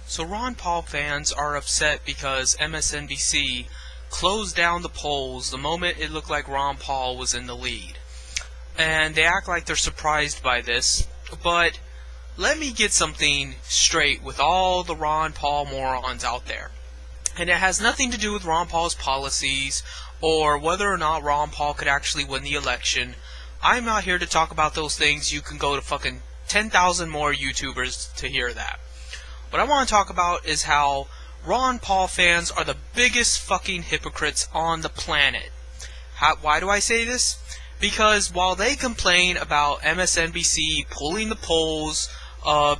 So Ron Paul fans are upset because MSNBC closed down the polls the moment it looked like Ron Paul was in the lead. And they act like they're surprised by this, but let me get something straight with all the Ron Paul morons out there. And it has nothing to do with Ron Paul's policies or whether or not Ron Paul could actually win the election. I'm not here to talk about those things. You can go to fucking 10,000 more YouTubers to hear that. What I want to talk about is how Ron Paul fans are the biggest fucking hypocrites on the planet. Why do I say this? Because while they complain about MSNBC pulling the polls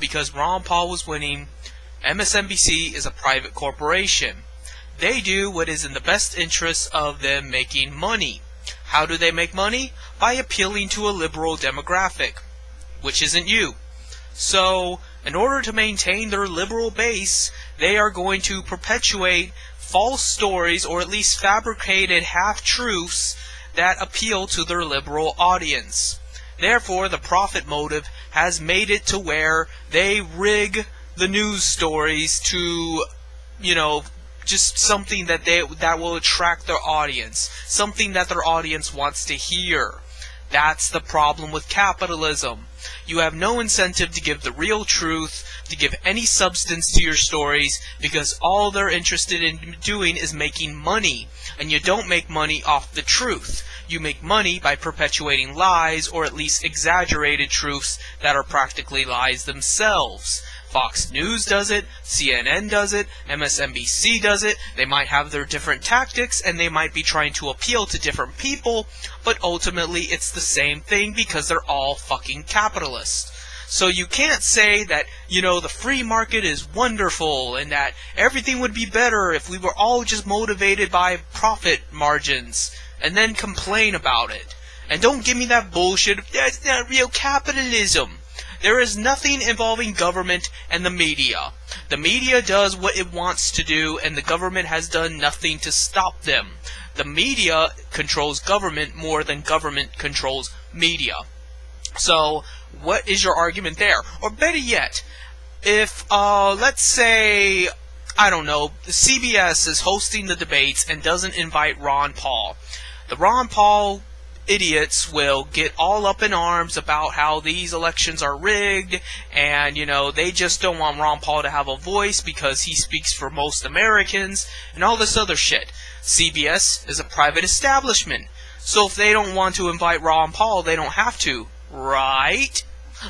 because Ron Paul was winning, MSNBC is a private corporation. They do what is in the best interest of them making money. How do they make money? By appealing to a liberal demographic, which isn't you. So, in order to maintain their liberal base, they are going to perpetuate false stories or at least fabricated half-truths that appeal to their liberal audience. Therefore, the profit motive has made it to where they rig the news stories to, just something that will attract their audience, something that their audience wants to hear. That's the problem with capitalism. You have no incentive to give the real truth, to give any substance to your stories, because all they're interested in doing is making money. And you don't make money off the truth. You make money by perpetuating lies, or at least exaggerated truths that are practically lies themselves. Fox News does it, CNN does it, MSNBC does it. They might have their different tactics, and they might be trying to appeal to different people, but ultimately it's the same thing because they're all fucking capitalists. So you can't say that, the free market is wonderful and that everything would be better if we were all just motivated by profit margins, and then complain about it. And don't give me that bullshit of, that's not real capitalism. There is nothing involving government and the media. The media does what it wants to do, and the government has done nothing to stop them. The media controls government more than government controls media. So, what is your argument there? Or better yet, if, let's say, CBS is hosting the debates and doesn't invite Ron Paul. The Ron Paul idiots will get all up in arms about how these elections are rigged, and, they just don't want Ron Paul to have a voice because he speaks for most Americans, and all this other shit. CBS is a private establishment, so if they don't want to invite Ron Paul, they don't have to, right?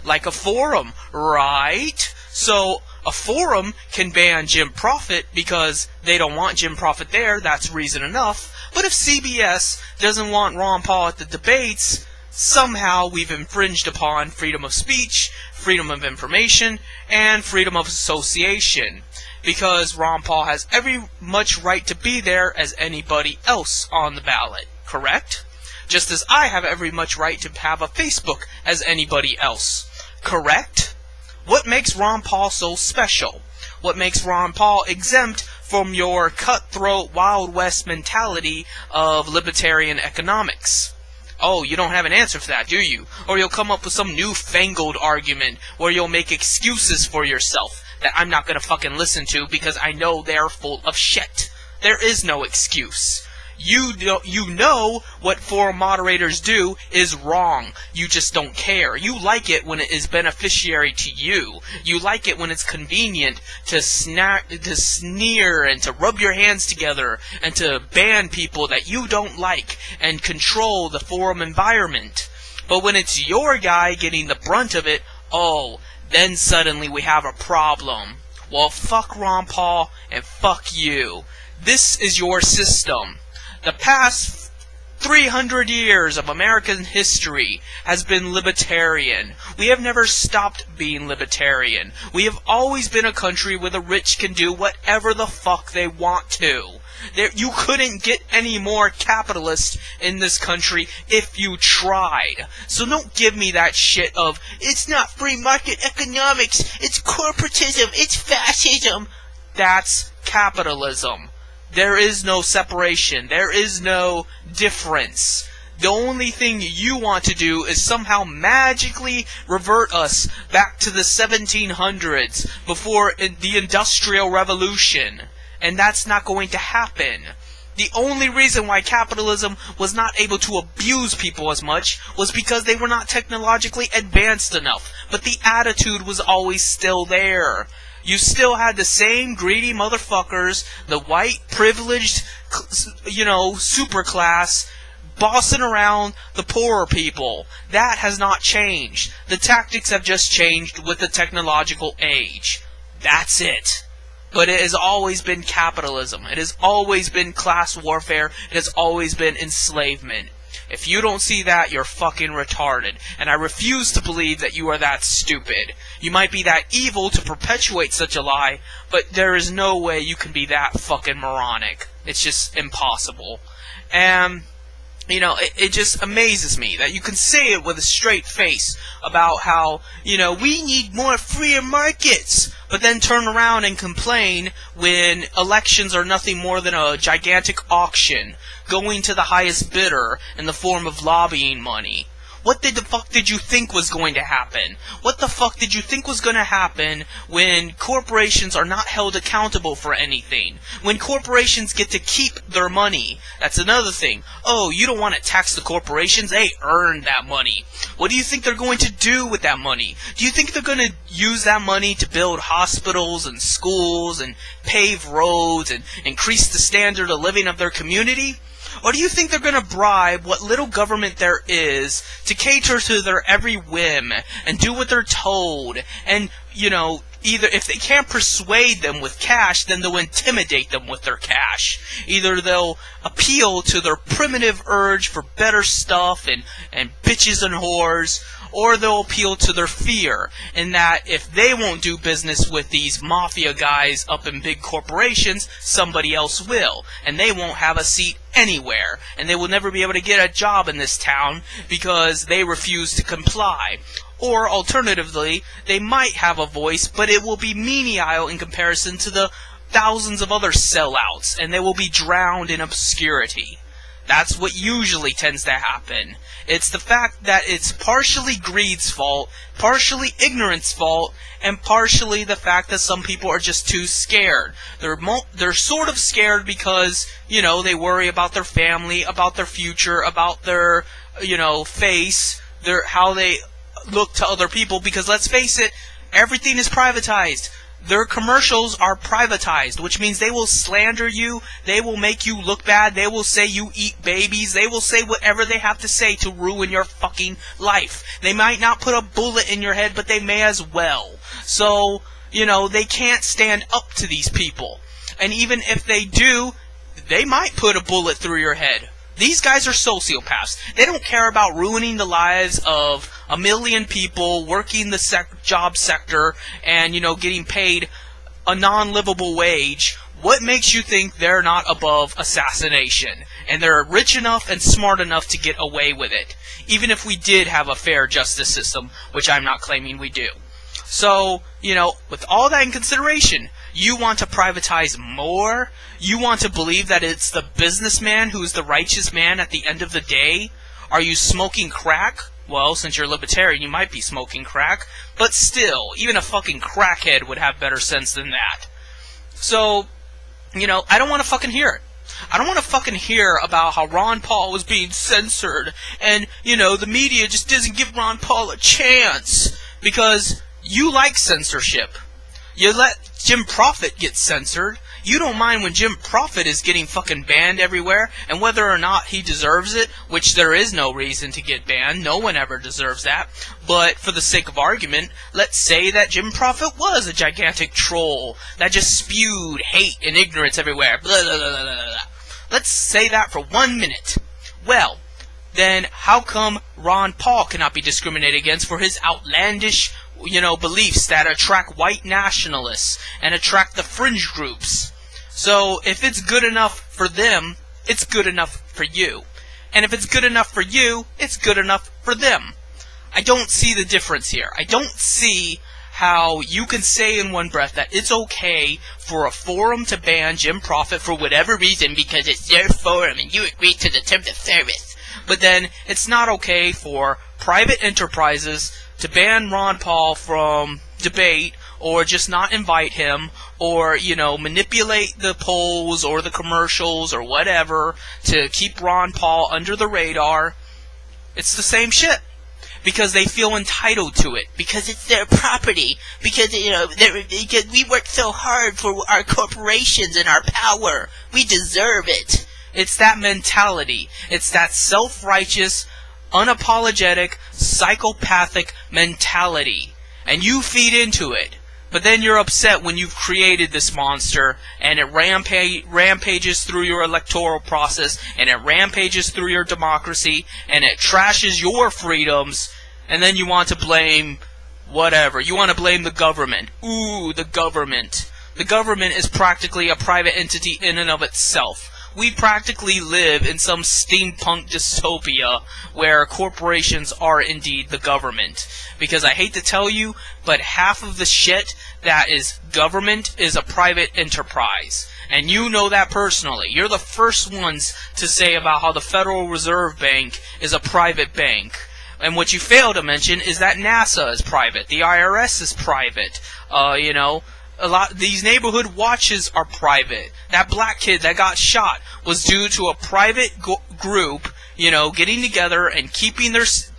Like a forum, right? So, a forum can ban Jim Profit because they don't want Jim Profit there, that's reason enough. But if CBS doesn't want Ron Paul at the debates, somehow we've infringed upon freedom of speech, freedom of information, and freedom of association. Because Ron Paul has every much right to be there as anybody else on the ballot, correct? Just as I have every much right to have a Facebook as anybody else, correct? What makes Ron Paul so special? What makes Ron Paul exempt from your cutthroat Wild West mentality of libertarian economics? Oh, you don't have an answer for that, do you? Or you'll come up with some newfangled argument where you'll make excuses for yourself that I'm not gonna fucking listen to because I know they're full of shit. There is no excuse. You know what forum moderators do is wrong. You just don't care. You like it when it is beneficiary to you. You like it when it's convenient to sneer and to rub your hands together and to ban people that you don't like and control the forum environment. But when it's your guy getting the brunt of it, then suddenly we have a problem. Well, fuck Ron Paul and fuck you. This is your system. The past 300 years of American history has been libertarian. We have never stopped being libertarian. We have always been a country where the rich can do whatever the fuck they want to. You couldn't get any more capitalist in this country if you tried. So don't give me that shit of, it's not free market economics, it's corporatism, it's fascism. That's capitalism. There is no separation. There is no difference. The only thing you want to do is somehow magically revert us back to the 1700s before the Industrial Revolution. And that's not going to happen. The only reason why capitalism was not able to abuse people as much was because they were not technologically advanced enough. But the attitude was always still there. You still had the same greedy motherfuckers, the white, privileged, superclass, bossing around the poorer people. That has not changed. The tactics have just changed with the technological age. That's it. But it has always been capitalism. It has always been class warfare. It has always been enslavement. If you don't see that, you're fucking retarded. And I refuse to believe that you are that stupid. You might be that evil to perpetuate such a lie, but there is no way you can be that fucking moronic. It's just impossible. And it just amazes me that you can say it with a straight face about how, we need more freer markets, but then turn around and complain when elections are nothing more than a gigantic auction, going to the highest bidder in the form of lobbying money. What the fuck did you think was going to happen? What the fuck did you think was going to happen when corporations are not held accountable for anything? When corporations get to keep their money? That's another thing. Oh, you don't want to tax the corporations? They earned that money. What do you think they're going to do with that money? Do you think they're going to use that money to build hospitals and schools and pave roads and increase the standard of living of their community? Or do you think they're going to bribe what little government there is to cater to their every whim and do what they're told? And, either if they can't persuade them with cash, then they'll intimidate them with their cash. Either they'll appeal to their primitive urge for better stuff and bitches and whores, or they'll appeal to their fear, in that if they won't do business with these mafia guys up in big corporations, somebody else will, and they won't have a seat anywhere, and they will never be able to get a job in this town because they refuse to comply. Or, alternatively, they might have a voice, but it will be menial in comparison to the thousands of other sellouts, and they will be drowned in obscurity. That's what usually tends to happen. It's the fact that it's partially greed's fault, partially ignorance fault, and partially the fact that some people are just too scared. They're sort of scared because, they worry about their family, about their future, about their, face, how they look to other people, because let's face it, everything is privatized. Their commercials are privatized, which means they will slander you, they will make you look bad, they will say you eat babies, they will say whatever they have to say to ruin your fucking life. They might not put a bullet in your head, but they may as well. So, they can't stand up to these people. And even if they do, they might put a bullet through your head. These guys are sociopaths. They don't care about ruining the lives of a million people working the job sector and, getting paid a non-livable wage. What makes you think they're not above assassination? And they're rich enough and smart enough to get away with it. Even if we did have a fair justice system, which I'm not claiming we do. So, with all that in consideration, you want to privatize more? You want to believe that it's the businessman who's the righteous man at the end of the day? Are you smoking crack? Well, since you're libertarian, you might be smoking crack. But still, even a fucking crackhead would have better sense than that. So, I don't want to fucking hear it. I don't want to fucking hear about how Ron Paul was being censored. And, the media just doesn't give Ron Paul a chance. Because you like censorship. You let Jim Profit get censored. You don't mind when Jim Profit is getting fucking banned everywhere, and whether or not he deserves it, which there is no reason to get banned, no one ever deserves that, but for the sake of argument, let's say that Jim Profit was a gigantic troll that just spewed hate and ignorance everywhere, blah, blah, blah, blah, blah. Let's say that for 1 minute. Well, then how come Ron Paul cannot be discriminated against for his outlandish, beliefs that attract white nationalists and attract the fringe groups? So, if it's good enough for them, it's good enough for you. And if it's good enough for you, it's good enough for them. I don't see the difference here. I don't see how you can say in one breath that it's okay for a forum to ban Jim Profit for whatever reason because it's their forum and you agree to the terms of service. But then it's not okay for private enterprises to ban Ron Paul from debate, or just not invite him, or, manipulate the polls or the commercials or whatever to keep Ron Paul under the radar. It's the same shit. Because they feel entitled to it. Because it's their property. Because, because we worked so hard for our corporations and our power. We deserve it. It's that mentality. It's that self-righteous, unapologetic, psychopathic mentality. And you feed into it. But then you're upset when you've created this monster, and it rampages through your electoral process, and it rampages through your democracy, and it trashes your freedoms, and then you want to blame whatever. You want to blame the government. Ooh, the government. The government is practically a private entity in and of itself. We practically live in some steampunk dystopia where corporations are indeed the government. Because I hate to tell you, but half of the shit that is government is a private enterprise. And you know that personally. You're the first ones to say about how the Federal Reserve Bank is a private bank. And what you fail to mention is that NASA is private. The IRS is private. These neighborhood watches are private. That black kid that got shot was due to a private group, getting together and keeping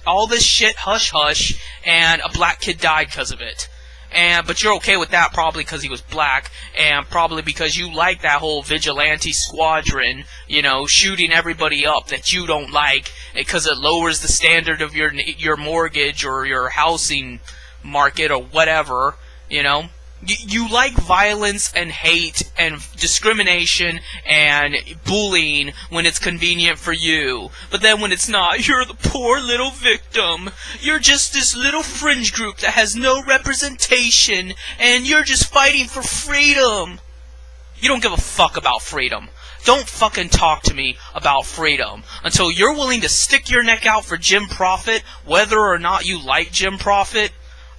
all this shit hush-hush, and a black kid died because of it. But you're okay with that probably because he was black, and probably because you like that whole vigilante squadron, shooting everybody up that you don't like, because it lowers the standard of your mortgage or your housing market or whatever, You like violence and hate and discrimination and bullying when it's convenient for you. But then when it's not, you're the poor little victim. You're just this little fringe group that has no representation, and you're just fighting for freedom. You don't give a fuck about freedom. Don't fucking talk to me about freedom until you're willing to stick your neck out for Jim Profit, whether or not you like Jim Profit.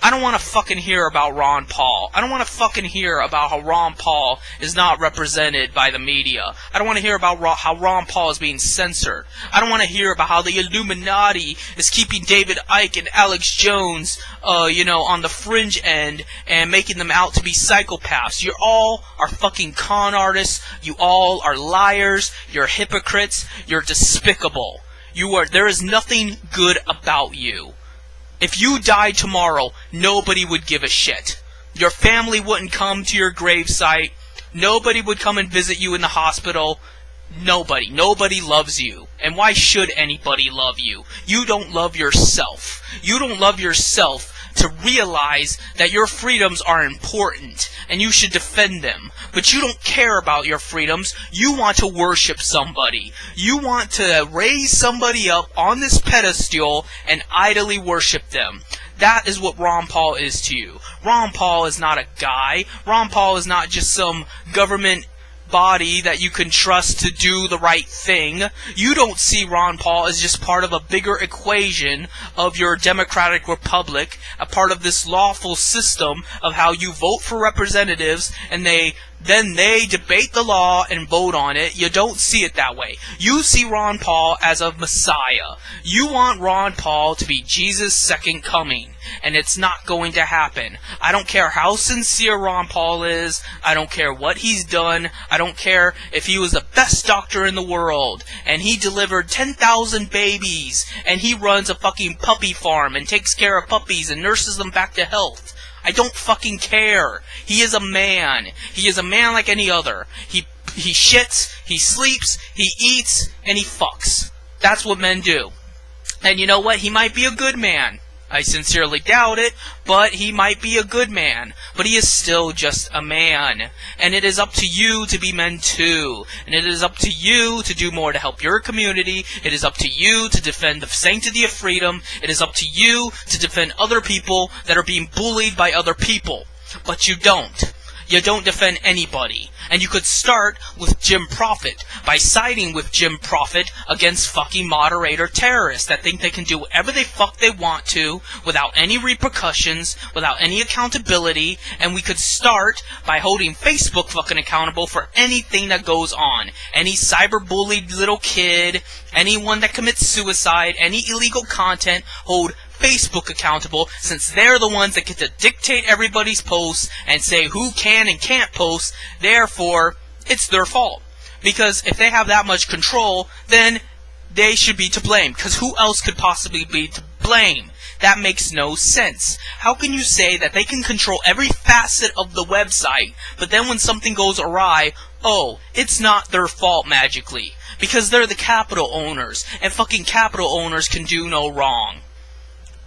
I don't want to fucking hear about Ron Paul. I don't want to fucking hear about how Ron Paul is not represented by the media. I don't want to hear about how Ron Paul is being censored. I don't want to hear about how the Illuminati is keeping David Icke and Alex Jones, on the fringe end and making them out to be psychopaths. You all are fucking con artists. You all are liars. You're hypocrites. You're despicable. There is nothing good about you. If you died tomorrow, nobody would give a shit. Your family wouldn't come to your gravesite. Nobody would come and visit you in the hospital. Nobody. Nobody loves you. And why should anybody love you? You don't love yourself. You don't love yourself to realize that your freedoms are important and you should defend them. But you don't care about your freedoms. You want to worship somebody. You want to raise somebody up on this pedestal and idly worship them. That is what Ron Paul is to you. Ron Paul is not a guy. Ron Paul is not just some government body that you can trust to do the right thing. You don't see Ron Paul as just part of a bigger equation of your democratic republic, a part of this lawful system of how you vote for representatives and then they debate the law and vote on it. You don't see it that way. You see Ron Paul as a messiah. You want Ron Paul to be Jesus' second coming, and it's not going to happen. I don't care how sincere Ron Paul is. I don't care what he's done. I don't care if he was the best doctor in the world, and he delivered 10,000 babies, and he runs a fucking puppy farm and takes care of puppies and nurses them back to health. I don't fucking care. He is a man. He is a man like any other. He shits, he sleeps, he eats, and he fucks. That's what men do. And you know what? He might be a good man. I sincerely doubt it, but he might be a good man. But he is still just a man. And it is up to you to be men too. And it is up to you to do more to help your community. It is up to you to defend the sanctity of freedom. It is up to you to defend other people that are being bullied by other people. But you don't. You don't defend anybody. And you could start with Jim Profit by siding with Jim Profit against fucking moderator terrorists that think they can do whatever the fuck they want to without any repercussions, without any accountability, and we could start by holding Facebook fucking accountable for anything that goes on. Any cyberbullied little kid, anyone that commits suicide, any illegal content, hold Facebook accountable, since they're the ones that get to dictate everybody's posts and say who can and can't post. Therefore, it's their fault. Because if they have that much control, then they should be to blame. Because who else could possibly be to blame? That makes no sense. How can you say that they can control every facet of the website, but then when something goes awry, oh, it's not their fault magically? Because they're the capital owners, and fucking capital owners can do no wrong.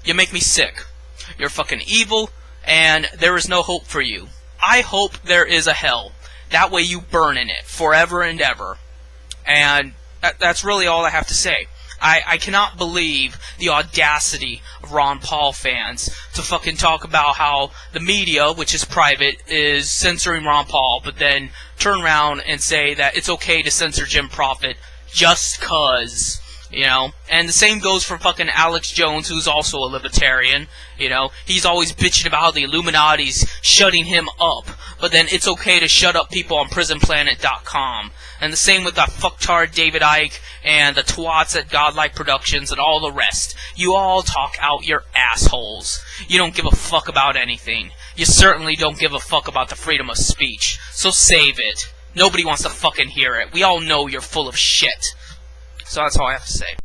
You make me sick. You're fucking evil, and there is no hope for you. I hope there is a hell. That way you burn in it, forever and ever. And that's really all I have to say. I cannot believe the audacity of Ron Paul fans to fucking talk about how the media, which is private, is censoring Ron Paul, but then turn around and say that it's okay to censor Jim Profit just 'cause. You know, and the same goes for fucking Alex Jones, who's also a libertarian. You know, he's always bitching about how the Illuminati's shutting him up, but then it's okay to shut up people on PrisonPlanet.com. And the same with that fucktard David Icke and the twats at Godlike Productions and all the rest. You all talk out your assholes. You don't give a fuck about anything. You certainly don't give a fuck about the freedom of speech. So save it. Nobody wants to fucking hear it. We all know you're full of shit. So that's all I have to say.